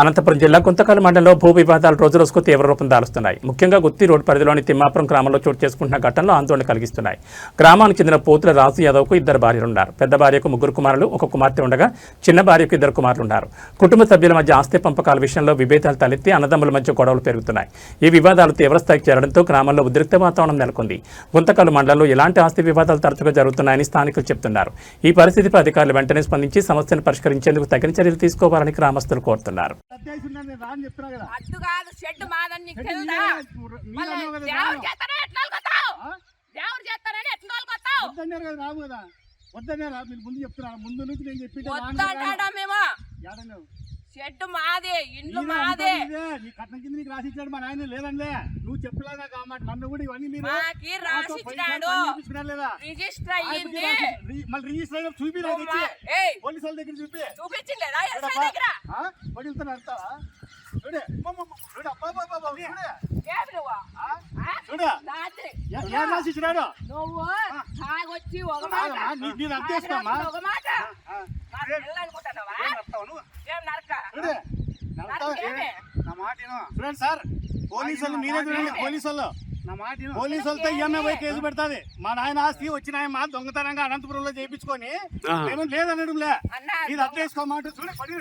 అనంతపురం జిల్లా గుంతకల్ మండలంలో భూ వివాదాలు రోజురోజుకు తీవ్ర రూపం దాలుస్తున్నాయి. ముఖ్యంగా గుత్తి రోడ్ పరిధిలోని తిమ్మాపురం గ్రామంలో చోటు చేసుకుంటున్న ఘటనలు ఆందోళన కలిగిస్తున్నాయి. గ్రామానికి చెందిన పోతుల రాజు యాదవ్కు 2 భార్యలున్నారు. పెద్ద భార్యకు 3 కుమారులు, 1 కుమార్తె ఉండగా చిన్న భార్యకు 2 కుమారులు ఉన్నారు. కుటుంబ సభ్యుల మధ్య ఆస్తి పంపకాల విషయంలో విభేదాలు తలెత్తి అన్నదమ్ముల మధ్య గొడవలు పెరుగుతున్నాయి. ఈ వివాదాలు తీవ్రస్థాయికి చేరడంతో గ్రామంలో ఉద్రిక్త వాతావరణం నెలకొంది. గుంతకల్ మండలంలో ఇలాంటి ఆస్తి వివాదాలు తరచుగా జరుగుతున్నాయని స్థానికులు చెబుతున్నారు. ఈ పరిస్థితిపై అధికారులు వెంటనే స్పందించి సమస్యను పరిష్కరించేందుకు తగిన చర్యలు తీసుకోవాలని గ్రామస్తులు కోరుతున్నారు. చెట్టు మాదే, ఇండ్లు మాదే. నీ కట్నం కింద నీకు రాసి ఇచ్చాడు మా నాయన లేదండి. నువ్వు చెప్పలేదా కాబట్టి నన్ను కూడా ఇవన్నీ మీరు మాకి రాసి ఇచ్చినాడు, రిజిస్టర్ అయ్యింది. మళ్ళీ రిజిస్టర్ అయిన చూపి పోలీసు వాళ్ళ దగ్గర చూపి చూపించలేదా? వడిలతో నడతావా? చూడే చూడ రాసి ఇచ్చినాడు. నువ్వు తాగొచ్చి ఒక మాట నేను అర్థేసుకోమా ఒక మాట అనుకుంటున్నావా? ఏం నరక నా మాట చూడండి సార్, పోలీసు వాళ్ళు మీరే చూడండి. పోలీసు వాళ్ళు నా మాట పోలీసు వాళ్ళతో ఈఎంఐ పోయి కేసు పెడతాది. మా నాయన ఆస్తి వచ్చిన ఆయన మా దొంగతనంగా అనంతపురంలో చేయించుకొని మేము లేదనడం లే. ఇది అర్థేసుకోమాట చూడే పడి